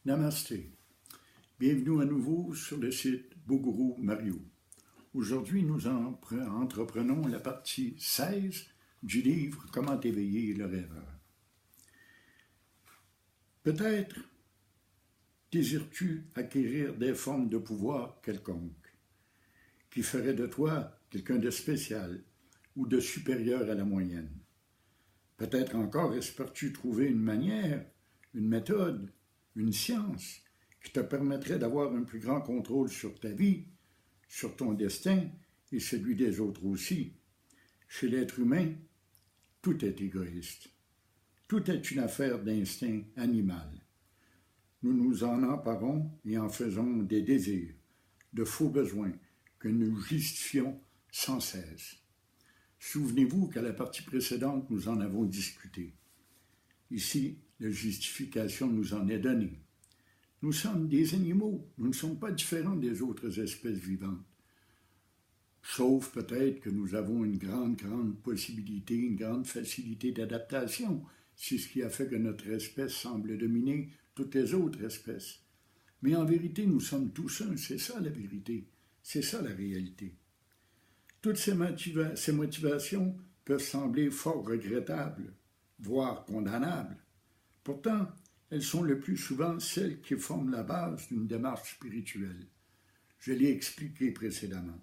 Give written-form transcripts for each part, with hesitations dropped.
Namasté. Bienvenue à nouveau sur le site Boguru Mario. Aujourd'hui, nous entreprenons la partie 16 du livre « Comment éveiller le rêveur ». Peut-être désires-tu acquérir des formes de pouvoir quelconques qui feraient de toi quelqu'un de spécial ou de supérieur à la moyenne. Peut-être encore espères-tu trouver une manière, une méthode, une science qui te permettrait d'avoir un plus grand contrôle sur ta vie, sur ton destin et celui des autres aussi. Chez l'être humain, tout est égoïste. Tout est une affaire d'instinct animal. Nous nous en emparons et en faisons des désirs, de faux besoins que nous justifions sans cesse. Souvenez-vous qu'à la partie précédente, nous en avons discuté. Ici, la justification nous en est donnée. Nous sommes des animaux, nous ne sommes pas différents des autres espèces vivantes. Sauf peut-être que nous avons une grande possibilité, une grande facilité d'adaptation. C'est ce qui a fait que notre espèce semble dominer toutes les autres espèces. Mais en vérité, nous sommes tous un, c'est ça la vérité, c'est ça la réalité. Toutes ces motivations peuvent sembler fort regrettables, voire condamnables. Pourtant, elles sont le plus souvent celles qui forment la base d'une démarche spirituelle. Je l'ai expliqué précédemment.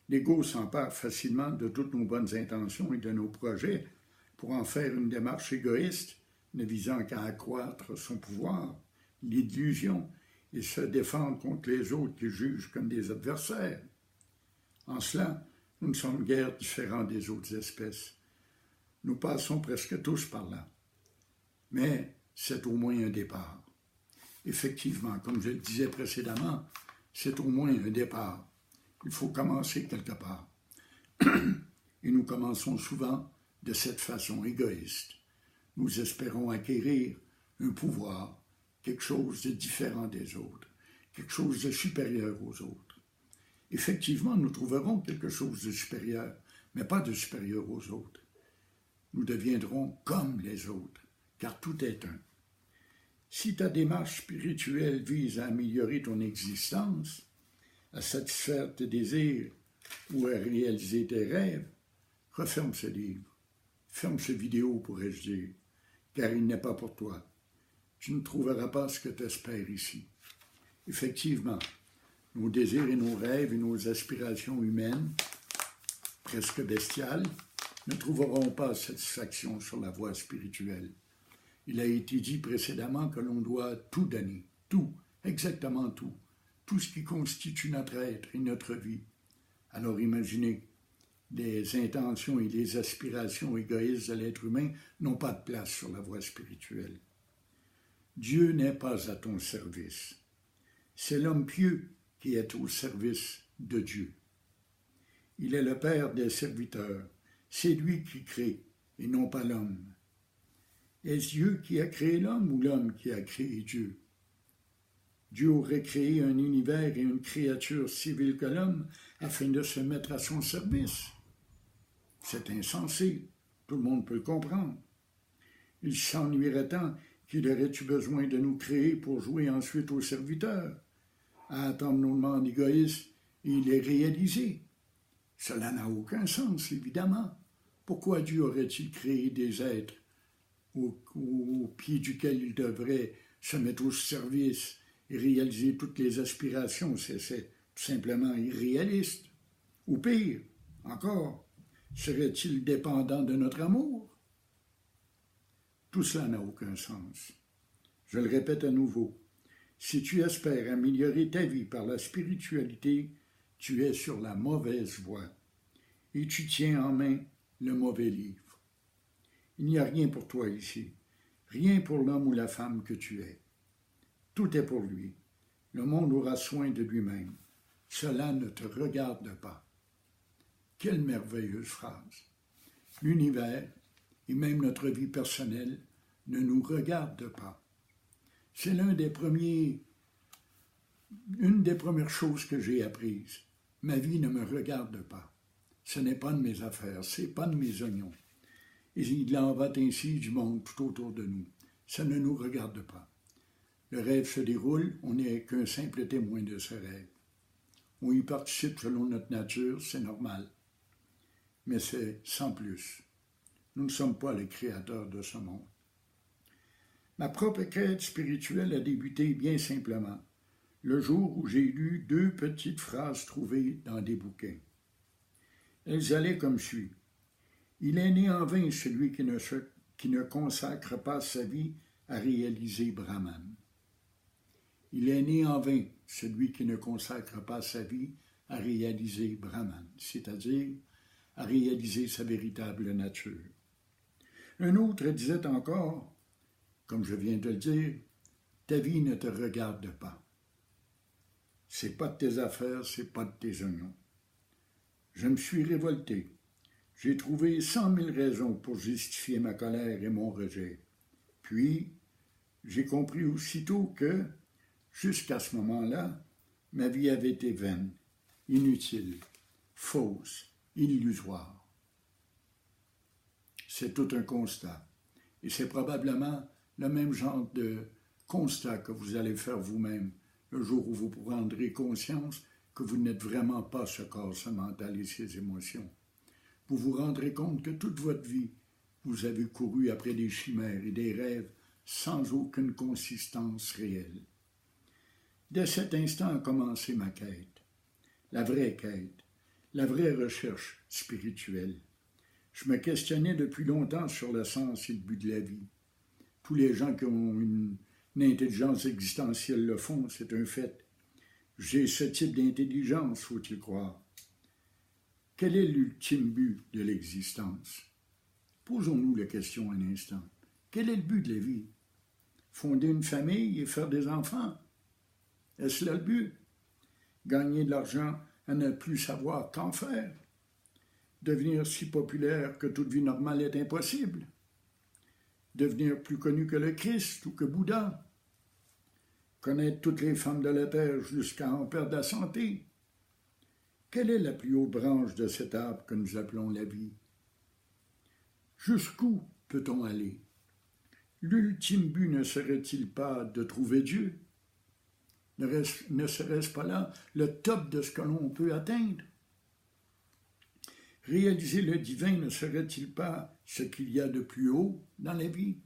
L'ego s'empare facilement de toutes nos bonnes intentions et de nos projets pour en faire une démarche égoïste, ne visant qu'à accroître son pouvoir, l'illusion, et se défendre contre les autres qu'il juge comme des adversaires. En cela, nous ne sommes guère différents des autres espèces. Nous passons presque tous par là. Mais c'est au moins un départ. Effectivement, comme je le disais précédemment, c'est au moins un départ. Il faut commencer quelque part. Et nous commençons souvent de cette façon égoïste. Nous espérons acquérir un pouvoir, quelque chose de différent des autres, quelque chose de supérieur aux autres. Effectivement, nous trouverons quelque chose de supérieur, mais pas de supérieur aux autres. Nous deviendrons comme les autres, car tout est un. Si ta démarche spirituelle vise à améliorer ton existence, à satisfaire tes désirs ou à réaliser tes rêves, referme ce livre. Ferme cette vidéo, pourrais-je dire, car il n'est pas pour toi. Tu ne trouveras pas ce que tu espères ici. Effectivement, nos désirs et nos rêves et nos aspirations humaines, presque bestiales, ne trouveront pas satisfaction sur la voie spirituelle. Il a été dit précédemment que l'on doit tout donner, tout, exactement tout ce qui constitue notre être et notre vie. Alors imaginez, les intentions et les aspirations égoïstes de l'être humain n'ont pas de place sur la voie spirituelle. Dieu n'est pas à ton service. C'est l'homme pieux qui est au service de Dieu. Il est le Père des serviteurs. C'est lui qui crée et non pas l'homme. Est-ce Dieu qui a créé l'homme ou l'homme qui a créé Dieu? Dieu aurait créé un univers et une créature civile que l'homme afin de se mettre à son service. C'est insensé, tout le monde peut le comprendre. Il s'ennuierait tant qu'il aurait eu besoin de nous créer pour jouer ensuite aux serviteurs, à attendre nos demandes égoïstes et les réaliser. Cela n'a aucun sens, évidemment. Pourquoi Dieu aurait-il créé des êtres au pied duquel il devrait se mettre au service et réaliser toutes les aspirations? C'est tout simplement irréaliste. Ou pire, encore, serait-il dépendant de notre amour? Tout cela n'a aucun sens. Je le répète à nouveau, si tu espères améliorer ta vie par la spiritualité, tu es sur la mauvaise voie et tu tiens en main le mauvais livre. Il n'y a rien pour toi ici, rien pour l'homme ou la femme que tu es. Tout est pour lui. Le monde aura soin de lui-même. Cela ne te regarde pas. Quelle merveilleuse phrase! L'univers et même notre vie personnelle ne nous regardent pas. C'est une des premières choses que j'ai apprises. Ma vie ne me regarde pas. Ce n'est pas de mes affaires, ce n'est pas de mes oignons. Et il en va ainsi du monde tout autour de nous. Ça ne nous regarde pas. Le rêve se déroule, on n'est qu'un simple témoin de ce rêve. On y participe selon notre nature, c'est normal. Mais c'est sans plus. Nous ne sommes pas les créateurs de ce monde. Ma propre quête spirituelle a débuté bien simplement, le jour où j'ai lu 2 petites phrases trouvées dans des bouquins. Elles allaient comme suit. Il est né en vain celui qui ne consacre pas sa vie à réaliser Brahman. Il est né en vain celui qui ne consacre pas sa vie à réaliser Brahman, c'est-à-dire à réaliser sa véritable nature. Un autre disait encore, comme je viens de le dire, ta vie ne te regarde pas. C'est pas de tes affaires, c'est pas de tes oignons. Je me suis révolté. J'ai trouvé 100 000 raisons pour justifier ma colère et mon rejet. Puis, j'ai compris aussitôt que, jusqu'à ce moment-là, ma vie avait été vaine, inutile, fausse, illusoire. C'est tout un constat. Et c'est probablement le même genre de constat que vous allez faire vous-même le jour où vous prendrez conscience que vous n'êtes vraiment pas ce corps, ce mental et ces émotions. Vous vous rendrez compte que toute votre vie, vous avez couru après des chimères et des rêves sans aucune consistance réelle. Dès cet instant a commencé ma quête, la vraie recherche spirituelle. Je me questionnais depuis longtemps sur le sens et le but de la vie. Tous les gens qui ont une intelligence existentielle le font, c'est un fait. J'ai ce type d'intelligence, faut-il croire. Quel est l'ultime but de l'existence? Posons-nous la question un instant. Quel est le but de la vie? Fonder une famille et faire des enfants? Est-ce là le but? Gagner de l'argent à ne plus savoir qu'en faire? Devenir si populaire que toute vie normale est impossible? Devenir plus connu que le Christ ou que Bouddha? Connaître toutes les femmes de la terre jusqu'à en perdre la santé? Quelle est la plus haute branche de cet arbre que nous appelons la vie? Jusqu'où peut-on aller? L'ultime but ne serait-il pas de trouver Dieu? Ne serait-ce pas là le top de ce que l'on peut atteindre? Réaliser le divin ne serait-il pas ce qu'il y a de plus haut dans la vie?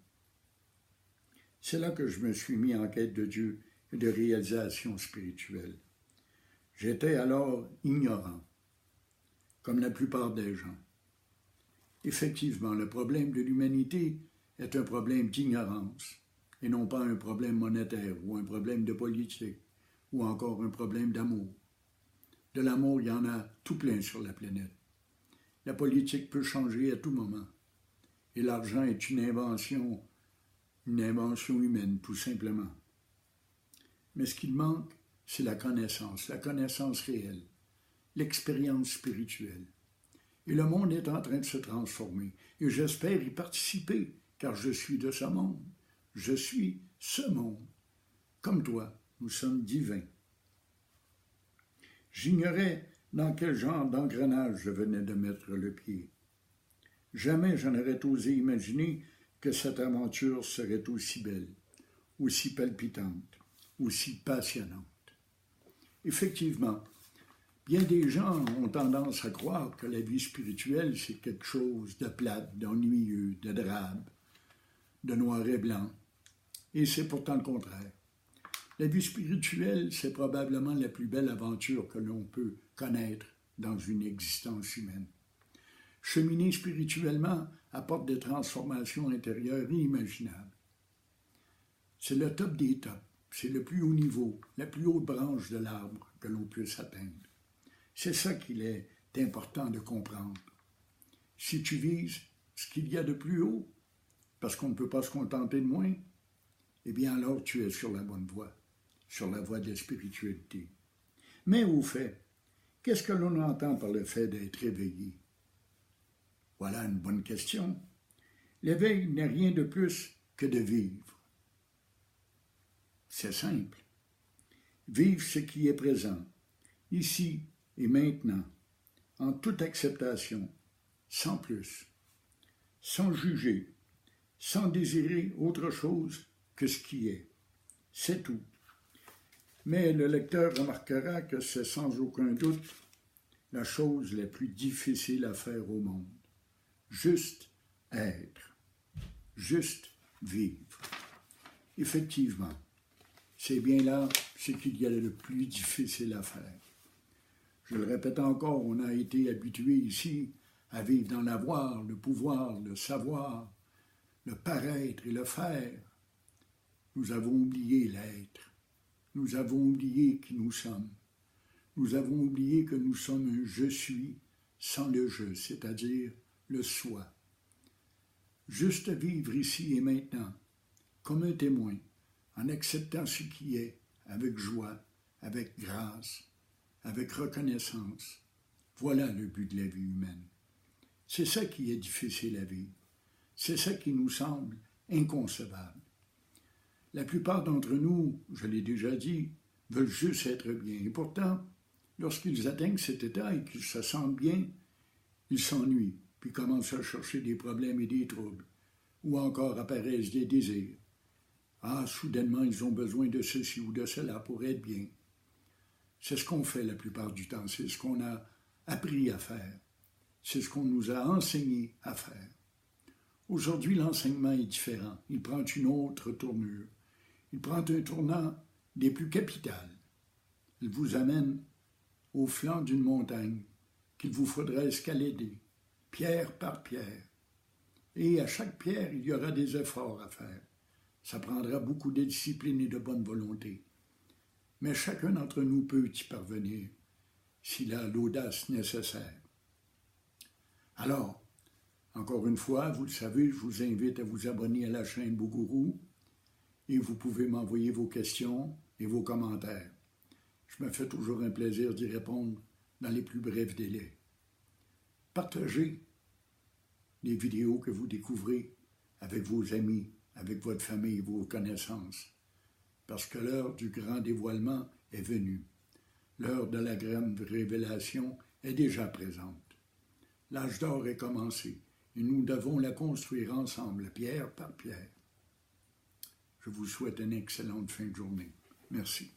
C'est là que je me suis mis en quête de Dieu et de réalisation spirituelle. J'étais alors ignorant, comme la plupart des gens. Effectivement, le problème de l'humanité est un problème d'ignorance, et non pas un problème monétaire ou un problème de politique, ou encore un problème d'amour. De l'amour, il y en a tout plein sur la planète. La politique peut changer à tout moment, et l'argent est une invention humaine, tout simplement. Mais ce qu'il manque, c'est la connaissance réelle, l'expérience spirituelle. Et le monde est en train de se transformer. Et j'espère y participer, car je suis de ce monde. Je suis ce monde. Comme toi, nous sommes divins. J'ignorais dans quel genre d'engrenage je venais de mettre le pied. Jamais je n'aurais osé imaginer que cette aventure serait aussi belle, aussi palpitante, aussi passionnante. Effectivement, bien des gens ont tendance à croire que la vie spirituelle, c'est quelque chose de plate, d'ennuyeux, de drabe, de noir et blanc. Et c'est pourtant le contraire. La vie spirituelle, c'est probablement la plus belle aventure que l'on peut connaître dans une existence humaine. Cheminer spirituellement apporte des transformations intérieures inimaginables. C'est le top des tops, c'est le plus haut niveau, la plus haute branche de l'arbre que l'on puisse atteindre. C'est ça qu'il est important de comprendre. Si tu vises ce qu'il y a de plus haut, parce qu'on ne peut pas se contenter de moins, eh bien alors tu es sur la bonne voie, sur la voie de la spiritualité. Mais au fait, qu'est-ce que l'on entend par le fait d'être éveillé? Voilà une bonne question. L'éveil n'est rien de plus que de vivre. C'est simple. Vivre ce qui est présent, ici et maintenant, en toute acceptation, sans plus, sans juger, sans désirer autre chose que ce qui est, C'est tout. Mais le lecteur remarquera que c'est sans aucun doute la chose la plus difficile à faire au monde. Juste être, juste vivre. Effectivement, c'est bien là ce qu'il y a le plus difficile à faire. Je le répète encore, on a été habitué ici à vivre dans l'avoir, le pouvoir, le savoir, le paraître et le faire. Nous avons oublié l'être. Nous avons oublié qui nous sommes. Nous avons oublié que nous sommes un « je suis » sans le « je », c'est-à-dire le soi. Juste vivre ici et maintenant, comme un témoin, en acceptant ce qui est, avec joie, avec grâce, avec reconnaissance. Voilà le but de la vie humaine. C'est ça qui est difficile à vivre. C'est ça qui nous semble inconcevable. La plupart d'entre nous, je l'ai déjà dit, veulent juste être bien. Et pourtant, lorsqu'ils atteignent cet état et qu'ils se sentent bien, ils s'ennuient, puis commencent à chercher des problèmes et des troubles, ou encore apparaissent des désirs. Ah, soudainement, ils ont besoin de ceci ou de cela pour être bien. C'est ce qu'on fait la plupart du temps, c'est ce qu'on a appris à faire, c'est ce qu'on nous a enseigné à faire. Aujourd'hui, l'enseignement est différent, il prend une autre tournure. Il prend un tournant des plus capitales. Il vous amène au flanc d'une montagne qu'il vous faudra escalader, pierre par pierre. Et à chaque pierre, il y aura des efforts à faire. Ça prendra beaucoup de discipline et de bonne volonté. Mais chacun d'entre nous peut y parvenir s'il a l'audace nécessaire. Alors, encore une fois, vous le savez, je vous invite à vous abonner à la chaîne Bougourou et vous pouvez m'envoyer vos questions et vos commentaires. Je me fais toujours un plaisir d'y répondre dans les plus brefs délais. Partagez les vidéos que vous découvrez avec vos amis, avec votre famille, vos connaissances, parce que l'heure du grand dévoilement est venue. L'heure de la grande révélation est déjà présente. L'âge d'or est commencé et nous devons la construire ensemble, pierre par pierre. Je vous souhaite une excellente fin de journée. Merci.